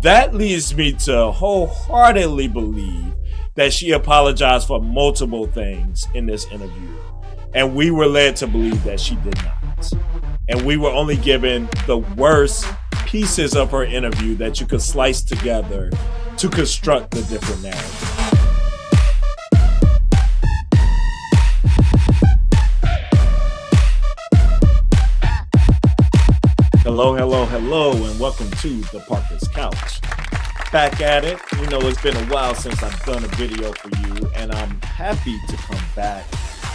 That leads me to wholeheartedly believe that she apologized for multiple things in this interview. And we were led to believe that she did not. And we were only given the worst pieces of her interview that you could slice together to construct the different narrative. Hello, and welcome to the Parker's Couch. Back at it. You know, it's been a while since I've done a video for you, and I'm happy to come back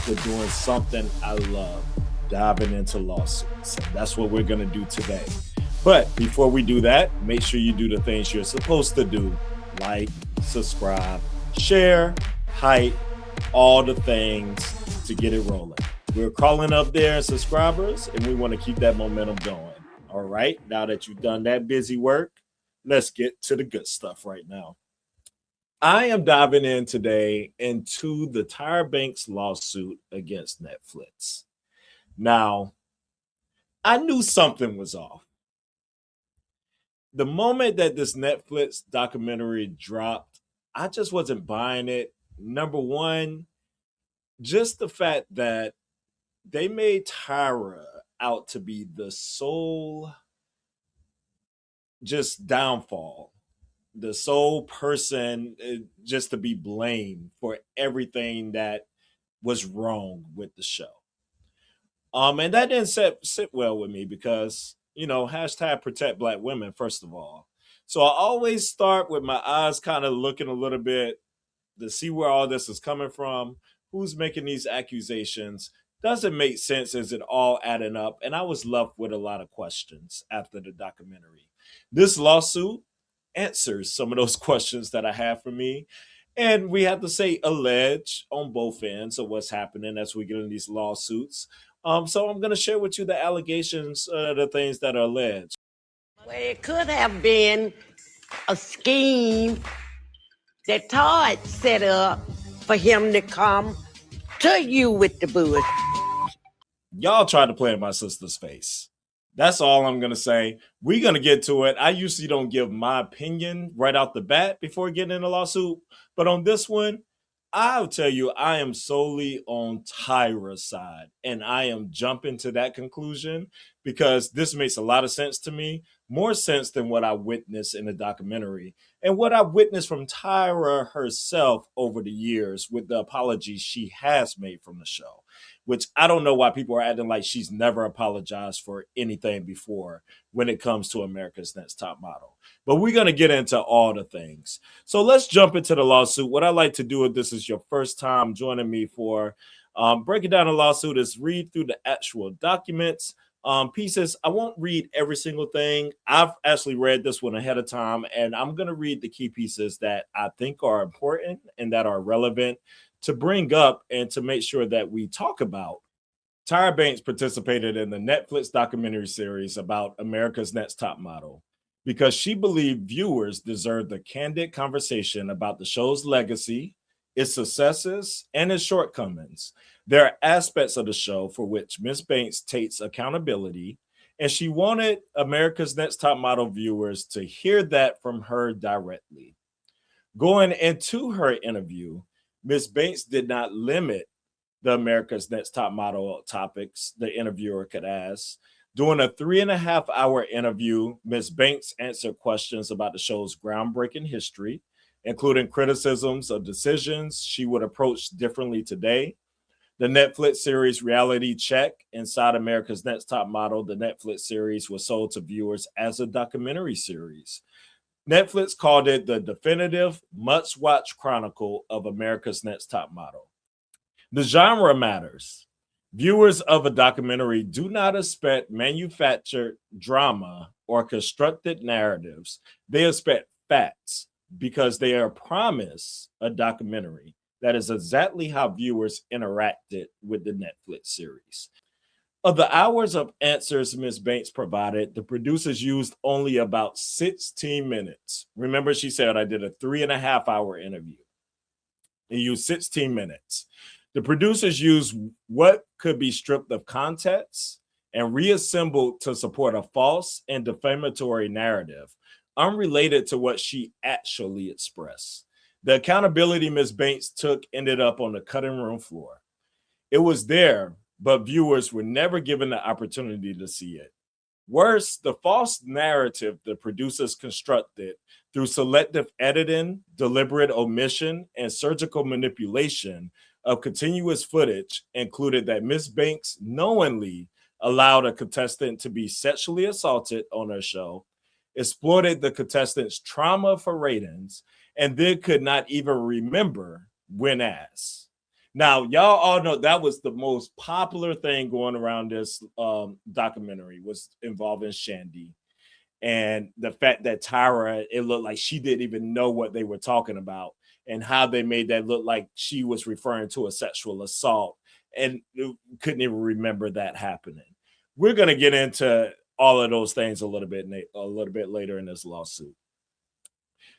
to doing something I love, diving into lawsuits. And that's what we're going to do today. But before we do that, make sure you do the things you're supposed to do. Like, subscribe, share, hype, all the things to get it rolling. We're crawling up there in subscribers, and we want to keep that momentum going. All right, now that you've done that busy work, let's get to the good stuff right now. I am diving in today into the Tyra Banks lawsuit against Netflix. Now, I knew something was off. The moment that this Netflix documentary dropped, I just wasn't buying it. Number one, just the fact that they made Tyra out to be the sole just downfall, the sole person just to be blamed for everything that was wrong with the show. And that didn't sit well with me because, you know, hashtag protect Black women, first of all. So I always start with my eyes kind of looking a little bit to see where all this is coming from, who's making these accusations. Does it make sense? Is it all adding up? And I was left with a lot of questions after the documentary. This lawsuit answers some of those questions that I have for me. And we have to say allege on both ends of what's happening as we get in these lawsuits. So I'm going to share with you the allegations, the things that are alleged. Well, it could have been a scheme that Todd set up for him to come to you with the bush. Y'all tried to play in my sister's face. That's all I'm going to say. We're going to get to it. I usually don't give my opinion right out the bat before getting in a lawsuit. But on this one, I'll tell you, I am solely on Tyra's side. And I am jumping to that conclusion because this makes a lot of sense to me. More sense than what I witnessed in the documentary. And what I witnessed from Tyra herself over the years with the apologies she has made from the show. Which I don't know why people are acting like she's never apologized for anything before when it comes to America's Next Top Model. But we're going to get into all the things. So let's jump into the lawsuit. What I like to do if this is your first time joining me for breaking down a lawsuit is read through the actual documents, pieces. I won't read every single thing. I've actually read this one ahead of time, and I'm going to read the key pieces that I think are important and that are relevant to bring up and to make sure that we talk about. Tyra Banks participated in the Netflix documentary series about America's Next Top Model because she believed viewers deserved a candid conversation about the show's legacy, its successes, and its shortcomings. There are aspects of the show for which Ms. Banks takes accountability, and she wanted America's Next Top Model viewers to hear that from her directly. Going into her interview, Ms. Banks did not limit the America's Next Top Model topics the interviewer could ask. During a 3.5-hour interview, Ms. Banks answered questions about the show's groundbreaking history, including criticisms of decisions she would approach differently today. The Netflix series Reality Check inside America's Next Top Model, the Netflix series was sold to viewers as a documentary series. Netflix called it the definitive must-watch chronicle of America's Next Top Model. The genre matters. Viewers of a documentary do not expect manufactured drama or constructed narratives. They expect facts because they are promised a documentary. That is exactly how viewers interacted with the Netflix series. Of the hours of answers Ms. Banks provided, the producers used only about 16 minutes. Remember, she said I did a 3.5-hour interview. They used 16 minutes. The producers used what could be stripped of context and reassembled to support a false and defamatory narrative. unrelated to what she actually expressed. The accountability Ms. Banks took ended up on the cutting room floor. It was there, but viewers were never given the opportunity to see it. Worse, the false narrative the producers constructed through selective editing, deliberate omission, and surgical manipulation of continuous footage included that Ms. Banks knowingly allowed a contestant to be sexually assaulted on her show, exploited the contestant's trauma for ratings, and then could not even remember when asked. Now, y'all all know that was the most popular thing going around this documentary was involving Shandy. And the fact that Tyra, it looked like she didn't even know what they were talking about and how they made that look like she was referring to a sexual assault and couldn't even remember that happening. We're going to get into all of those things a little bit later in this lawsuit.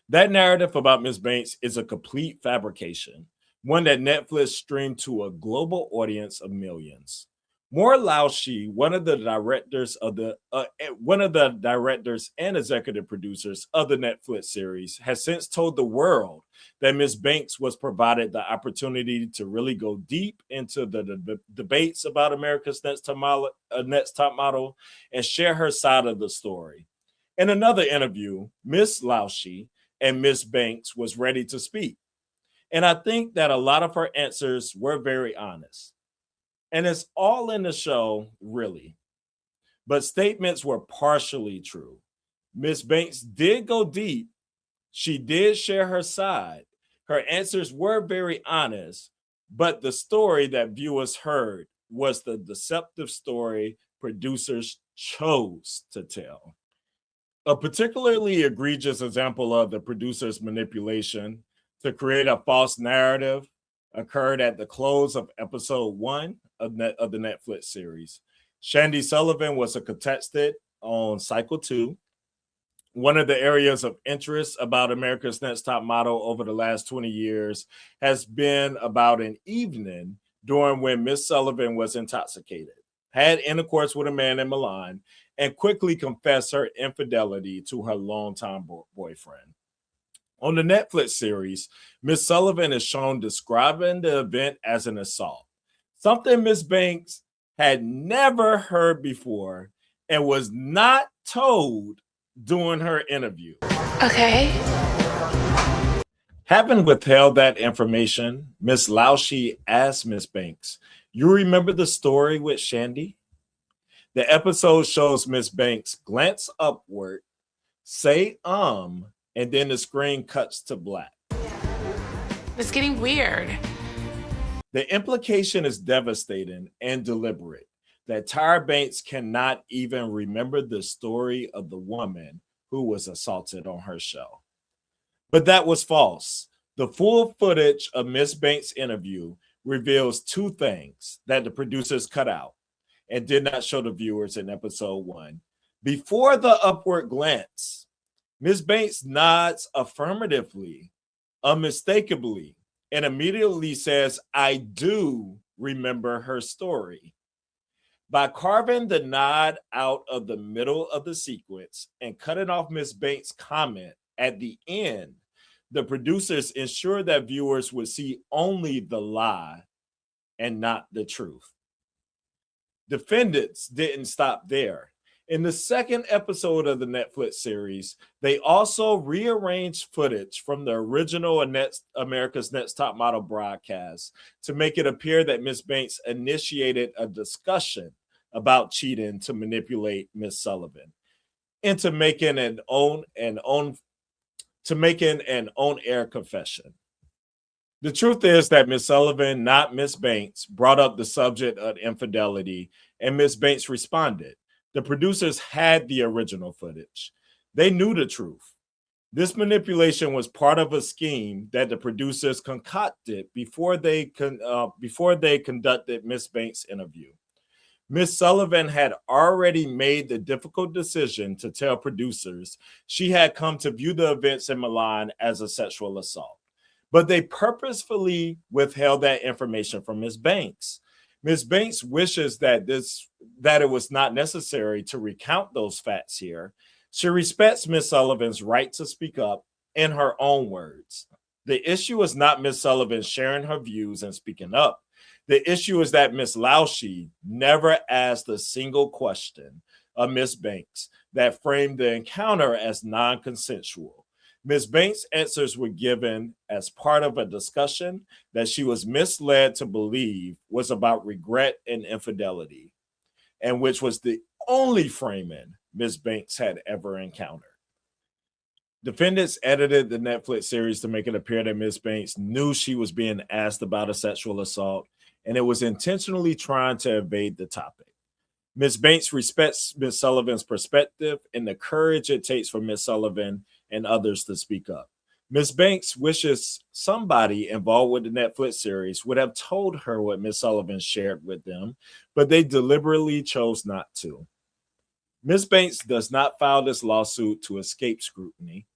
That narrative about Ms. Banks is a complete fabrication, one that Netflix streamed to a global audience of millions. Maura Laushi, one of the directors and executive producers of the Netflix series, has since told the world that Ms. Banks was provided the opportunity to really go deep into the debates about America's Next Top Model and share her side of the story. In another interview, Ms. Laushi and Ms. Banks was ready to speak. And I think that a lot of her answers were very honest. And it's all in the show, really. But statements were partially true. Ms. Banks did go deep. She did share her side. Her answers were very honest. But the story that viewers heard was the deceptive story producers chose to tell. A particularly egregious example of the producer's manipulation to create a false narrative occurred at the close of episode 1 of the Netflix series. Shandy Sullivan was a contestant on Cycle 2. One of the areas of interest about America's Next Top Model over the last 20 years has been about an evening during when Miss Sullivan was intoxicated, had intercourse with a man in Milan, and quickly confessed her infidelity to her longtime boyfriend. On the Netflix series, Miss Sullivan is shown describing the event as an assault, something Miss Banks had never heard before and was not told during her interview. Okay. Having withheld that information, Miss Laushi asked Miss Banks, "You remember the story with Shandy?" The episode shows Miss Banks glance upward, say and then the screen cuts to black. It's getting weird. The implication is devastating and deliberate that Tyra Banks cannot even remember the story of the woman who was assaulted on her show. But that was false. The full footage of Miss Banks' interview reveals two things that the producers cut out and did not show the viewers in episode 1. Before the upward glance, Ms. Banks nods affirmatively, unmistakably, and immediately says, "I do remember her story." By carving the nod out of the middle of the sequence and cutting off Ms. Banks' comment at the end, the producers ensured that viewers would see only the lie and not the truth. Defendants didn't stop there. In the second episode of the Netflix series, they also rearranged footage from the original America's Next Top Model broadcast to make it appear that Miss Banks initiated a discussion about cheating to manipulate Miss Sullivan into making an on-air confession. The truth is that Miss Sullivan, not Miss Banks, brought up the subject of infidelity, and Miss Banks responded. The producers had the original footage. They knew the truth. This manipulation was part of a scheme that the producers concocted before they conducted Miss Banks' interview. Miss Sullivan had already made the difficult decision to tell producers she had come to view the events in Milan as a sexual assault, but they purposefully withheld that information from Miss Banks. Ms. Banks wishes that it was not necessary to recount those facts here, She respects Miss Sullivan's right to speak up in her own words. The issue is not Miss Sullivan sharing her views and speaking up. The issue is that Miss Laushi never asked a single question of Miss Banks that framed the encounter as non consensual. Ms. Banks' answers were given as part of a discussion that she was misled to believe was about regret and infidelity, and which was the only framing Ms. Banks had ever encountered. Defendants edited the Netflix series to make it appear that Ms. Banks knew she was being asked about a sexual assault, and it was intentionally trying to evade the topic. Ms. Banks respects Ms. Sullivan's perspective and the courage it takes for Ms. Sullivan and others to speak up. Ms. Banks wishes somebody involved with the Netflix series would have told her what Ms. Sullivan shared with them, but they deliberately chose not to. Ms. Banks does not file this lawsuit to escape scrutiny.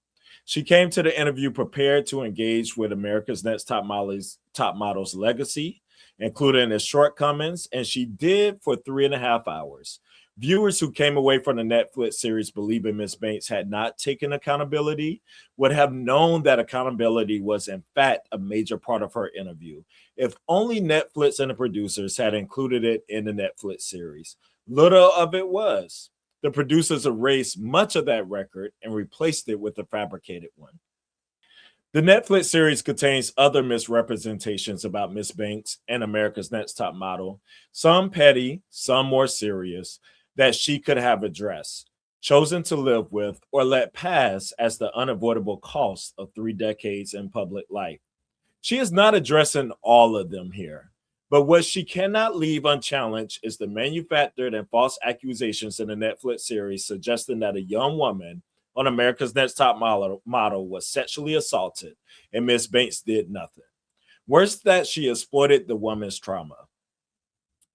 She came to the interview prepared to engage with America's Next Top Model's legacy, including its shortcomings, and she did for 3.5 hours. Viewers who came away from the Netflix series believing Ms. Banks had not taken accountability would have known that accountability was, in fact, a major part of her interview. If only Netflix and the producers had included it in the Netflix series. Little of it was. The producers erased much of that record and replaced it with a fabricated one. The Netflix series contains other misrepresentations about Miss Banks and America's Next Top Model, some petty, some more serious, that she could have addressed, chosen to live with, or let pass as the unavoidable cost of 3 decades in public life. She is not addressing all of them here, but what she cannot leave unchallenged is the manufactured and false accusations in the Netflix series suggesting that a young woman on America's Next Top Model was sexually assaulted and Miss Banks did nothing. Worse, that she exploited the woman's trauma.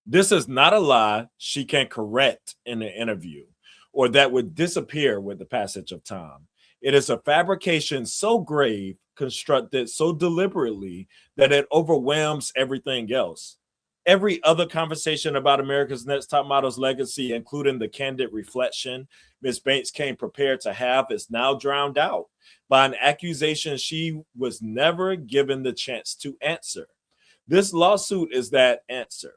This is not a lie she can correct in an interview or that would disappear with the passage of time. It is a fabrication so grave, constructed so deliberately that it overwhelms everything else. Every other conversation about America's Next Top Model's legacy, including the candid reflection Ms. Banks came prepared to have, is now drowned out by an accusation she was never given the chance to answer. This lawsuit is that answer,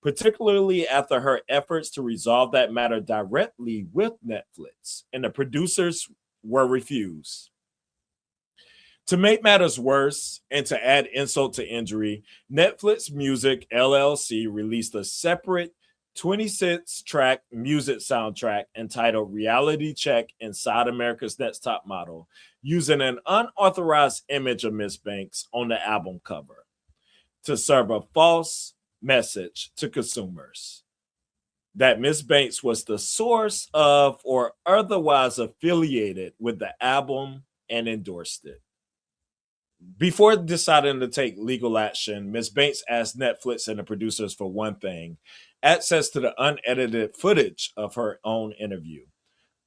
particularly after her efforts to resolve that matter directly with Netflix, and the producers were refused. To make matters worse and to add insult to injury, Netflix Music LLC released a separate 26-track music soundtrack entitled Reality Check Inside America's Next Top Model, using an unauthorized image of Miss Banks on the album cover to serve a false message to consumers that Miss Banks was the source of or otherwise affiliated with the album and endorsed it. Before deciding to take legal action, Ms. Banks asked Netflix and the producers for one thing: access to the unedited footage of her own interview,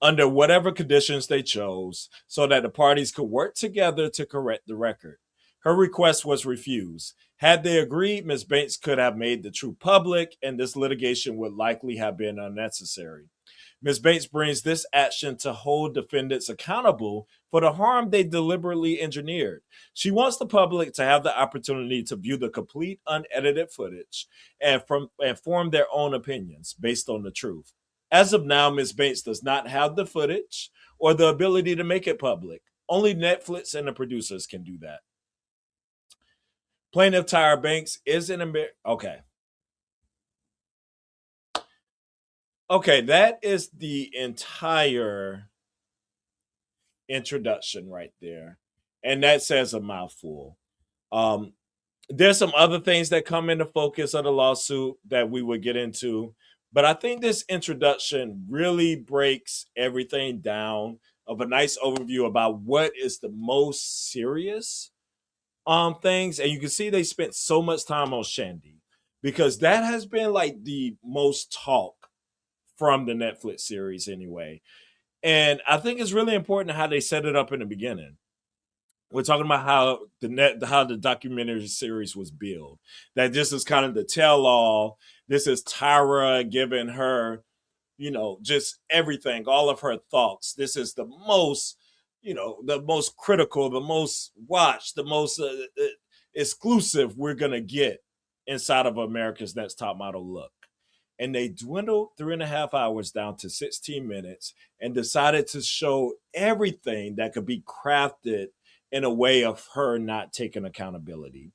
under whatever conditions they chose, so that the parties could work together to correct the record. Her request was refused. Had they agreed, Ms. Banks could have made the truth public, and this litigation would likely have been unnecessary. Ms. Banks brings this action to hold defendants accountable for the harm they deliberately engineered. She wants the public to have the opportunity to view the complete unedited footage and form their own opinions based on the truth. As of now, Ms. Banks does not have the footage or the ability to make it public. Only Netflix and the producers can do that. Plaintiff Tyra Banks is an American. Okay, that is the entire introduction right there. And that says a mouthful. There's some other things that come into focus of the lawsuit that we would get into, but I think this introduction really breaks everything down of a nice overview about what is the most serious things. And you can see they spent so much time on Shandy because that has been like the most talk from the Netflix series anyway. And I think it's really important how they set it up in the beginning. We're talking about how the documentary series was built. That this is kind of the tell-all. This is Tyra giving her, just everything, all of her thoughts. This is the most, the most critical, the most watched, the most exclusive we're going to get inside of America's Next Top Model look. And they dwindled 3.5 hours down to 16 minutes and decided to show everything that could be crafted in a way of her not taking accountability.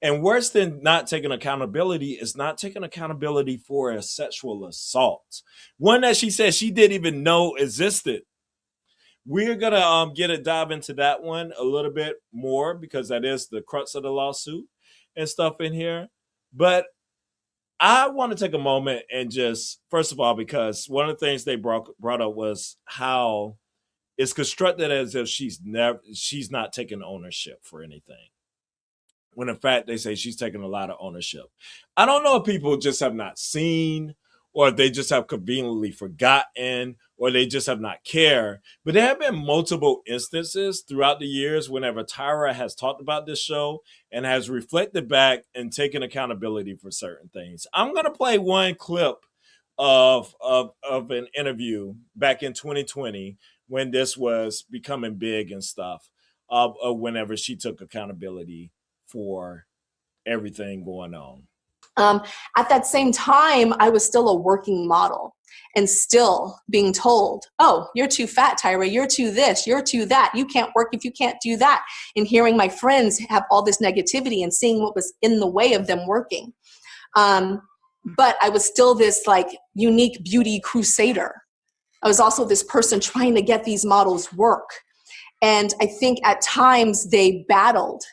And worse than not taking accountability is not taking accountability for a sexual assault, one that she said she didn't even know existed. We're gonna dive into that one a little bit more because that is the crux of the lawsuit and stuff in here. But I want to take a moment and just, first of all, because one of the things they brought up was how it's constructed as if she's not taking ownership for anything, when in fact they say she's taking a lot of ownership. I don't know if people just have not seen, or if they just have conveniently forgotten, or they just have not cared. But there have been multiple instances throughout the years whenever Tyra has talked about this show and has reflected back and taken accountability for certain things. I'm going to play one clip of an interview back in 2020 when this was becoming big and stuff, of whenever she took accountability for everything going on. At that same time, I was still a working model and still being told, oh, you're too fat, Tyra, you're too this, you're too that, you can't work if you can't do that. And hearing my friends have all this negativity and seeing what was in the way of them working. But I was still this like unique beauty crusader. I was also this person trying to get these models work. And I think at times they battled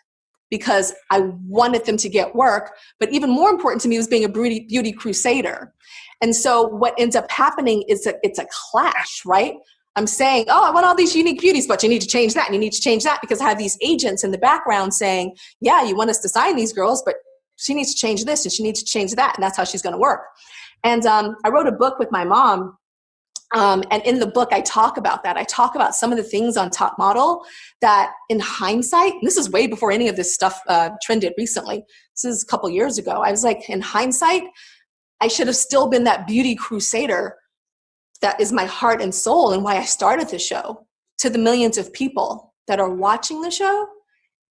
because I wanted them to get work, but even more important to me was being a beauty crusader. And so what ends up happening is it's a clash, right? I'm saying, oh, I want all these unique beauties, but you need to change that and you need to change that, because I have these agents in the background saying, yeah, you want us to sign these girls, but she needs to change this and she needs to change that, and that's how she's gonna work. And I wrote a book with my mom. And in the book, I talk about that. I talk about some of the things on Top Model that in hindsight, and this is way before any of this stuff trended recently. This is a couple years ago. I was like, in hindsight, I should have still been that beauty crusader that is my heart and soul and why I started the show, to the millions of people that are watching the show,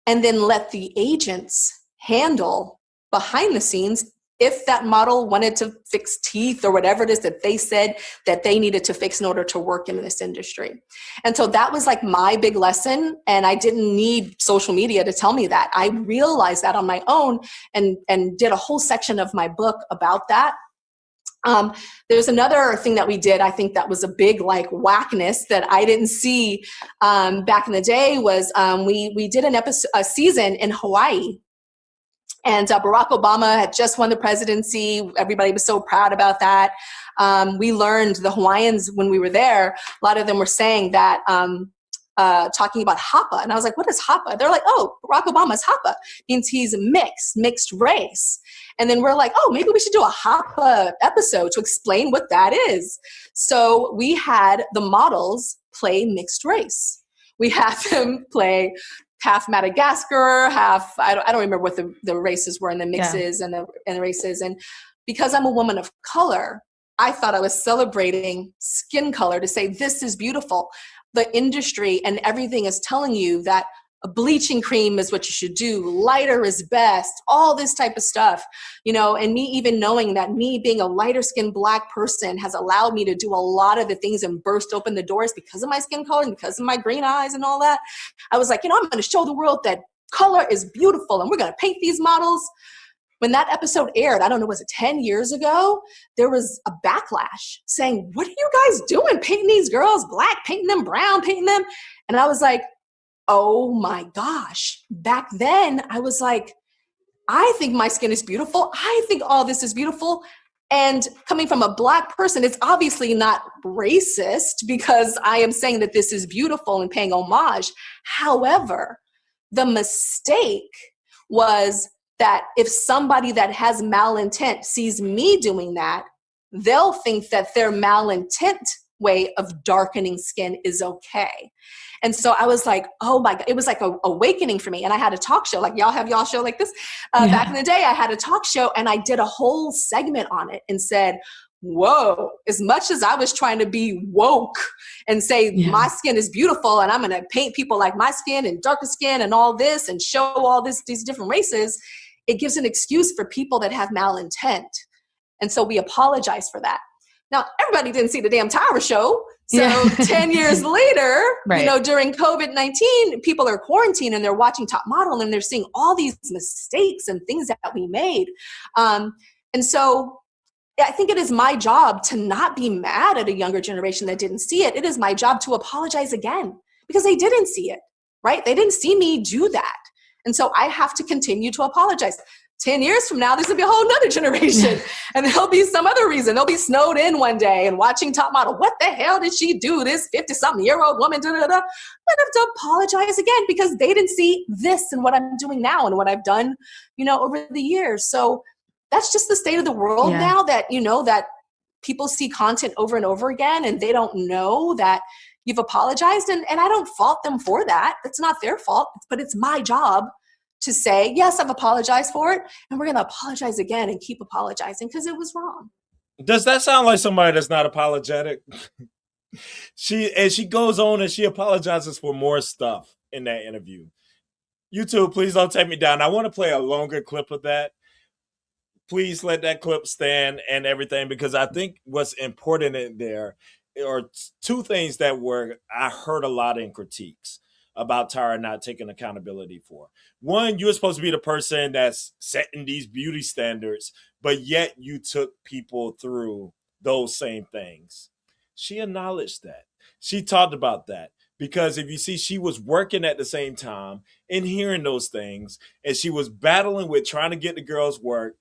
and then let the agents handle behind the scenes if that model wanted to fix teeth or whatever it is that they said that they needed to fix in order to work in this industry. And so that was like my big lesson. And I didn't need social media to tell me that. I realized that on my own and did a whole section of my book about that. There's another thing that we did, I think that was a big like whackness that I didn't see back in the day was we did a season in Hawaii. And Barack Obama had just won the presidency. Everybody was so proud about that. We learned the Hawaiians when we were there, a lot of them were saying that, talking about Hapa. And I was like, what is Hapa? They're like, oh, Barack Obama's Hapa. Means he's mixed race. And then we're like, oh, maybe we should do a Hapa episode to explain what that is. So we had the models play mixed race. We had them play half Madagascar, half, I don't remember what the races were and the mixes and the races. And because I'm a woman of color, I thought I was celebrating skin color to say, this is beautiful. The industry and everything is telling you that a bleaching cream is what you should do. Lighter is best, all this type of stuff, and me even knowing that me being a lighter skinned Black person has allowed me to do a lot of the things and burst open the doors because of my skin color and because of my green eyes and all that. I was like, I'm going to show the world that color is beautiful and we're going to paint these models. When that episode aired, I don't know, was it 10 years ago? There was a backlash saying, what are you guys doing? Painting these girls black, painting them brown, painting them. And I was like, oh my gosh. Back then I was like, I think my skin is beautiful. I think all this is beautiful. And coming from a Black person, it's obviously not racist because I am saying that this is beautiful and paying homage. However, the mistake was that if somebody that has malintent sees me doing that, they'll think that their malintent way of darkening skin is okay. And so I was like, oh my God, it was like a awakening for me. And I had a talk show, like y'all have y'all show like this. Back in the day, I had a talk show and I did a whole segment on it and said, whoa, as much as I was trying to be woke and say my skin is beautiful and I'm going to paint people like my skin and darker skin and all this and show all these different races, it gives an excuse for people that have malintent. And so we apologize for that. Now, everybody didn't see the damn Tyra show. So 10 years later, you know, during COVID-19, people are quarantined and they're watching Top Model and they're seeing all these mistakes and things that we made. And so I think it is my job to not be mad at a younger generation that didn't see it. It is my job to apologize again because they didn't see it, right? They didn't see me do that. And so I have to continue to apologize. 10 years from now, there's gonna be a whole nother generation and there'll be some other reason. They'll be snowed in one day and watching Top Model. What the hell did she do? This 50-something-year-old woman, I have to apologize again because they didn't see this and what I'm doing now and what I've done, you know, over the years. So that's just the state of the world now that, you know, that people see content over and over again and they don't know that you've apologized. And I don't fault them for that. It's not their fault, but it's my job to say, yes, I've apologized for it. And we're going to apologize again and keep apologizing because it was wrong. Does that sound like somebody that's not apologetic? She goes on and she apologizes for more stuff in that interview. YouTube, please don't take me down. I want to play a longer clip of that. Please let that clip stand and everything, because I think what's important in there are two things that I heard a lot in critiques about Tyra not taking accountability for. One, you're supposed to be the person that's setting these beauty standards, but yet you took people through those same things. She acknowledged that. She talked about that. Because if you see, she was working at the same time and hearing those things, and she was battling with trying to get the girls' work,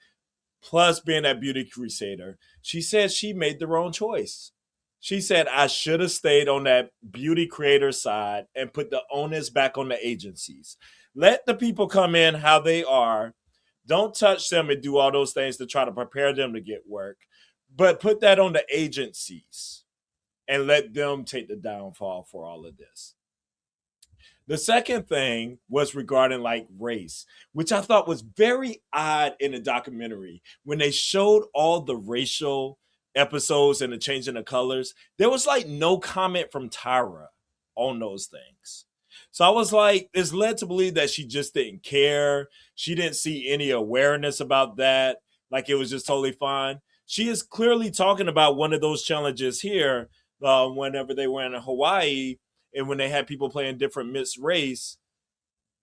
plus being that beauty crusader. She said she made the wrong choice. She said, I should have stayed on that beauty creator side and put the onus back on the agencies. Let the people come in how they are. Don't touch them and do all those things to try to prepare them to get work. But put that on the agencies and let them take the downfall for all of this. The second thing was regarding like race, which I thought was very odd in the documentary. When they showed all the racial episodes and the changing of colors, there was like no comment from Tyra on those things. So I was like, it's led to believe that she just didn't care. She didn't see any awareness about that. Like it was just totally fine. She is clearly talking about one of those challenges here whenever they were in Hawaii and when they had people playing different mixed race.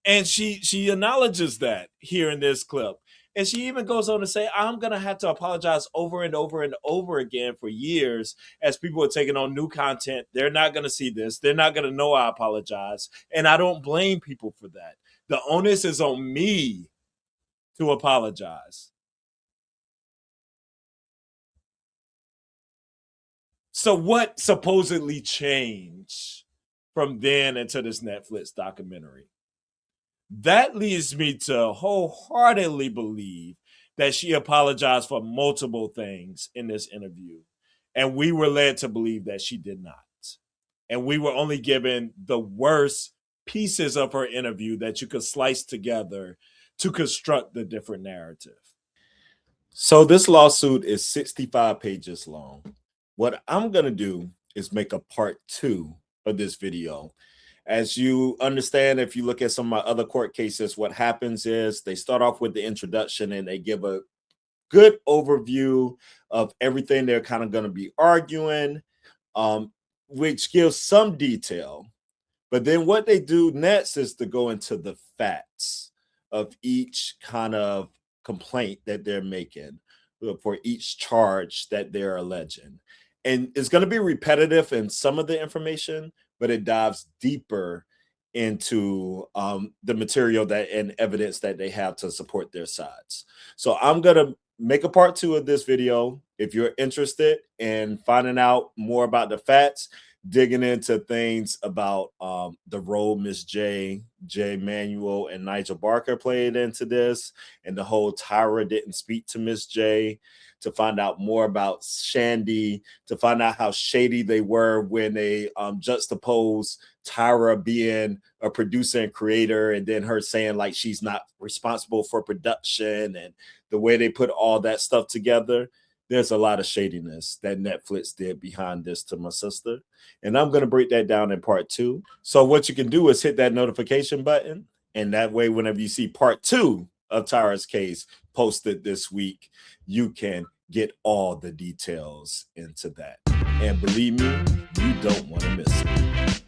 And she acknowledges that here in this clip. And she even goes on to say, I'm going to have to apologize over and over and over again for years as people are taking on new content. They're not going to see this. They're not going to know I apologize. And I don't blame people for that. The onus is on me to apologize. So what supposedly changed from then into this Netflix documentary? That leads me to wholeheartedly believe that she apologized for multiple things in this interview. And we were led to believe that she did not. And we were only given the worst pieces of her interview that you could slice together to construct the different narrative. So this lawsuit is 65 pages long. What I'm going to do is make a part 2 of this video. As you understand, if you look at some of my other court cases, what happens is they start off with the introduction and they give a good overview of everything they're kind of going to be arguing, which gives some detail. But then what they do next is to go into the facts of each kind of complaint that they're making for each charge that they're alleging. And it's going to be repetitive in some of the information, but it dives deeper into the material that and evidence that they have to support their sides. So I'm going to make a part 2 of this video. If you're interested in finding out more about the facts, digging into things about the role Miss J Manuel, and Nigel Barker played into this, and the whole Tyra didn't speak to Miss J, to find out more about Shandy, to find out how shady they were when they juxtaposed Tyra being a producer and creator, and then her saying like she's not responsible for production, and the way they put all that stuff together. there's a lot of shadiness that Netflix did behind this to my sister. And I'm going to break that down in part 2. So what you can do is hit that notification button. And that way, whenever you see part 2 of Tyra's case posted this week, you can get all the details into that. And believe me, you don't want to miss it.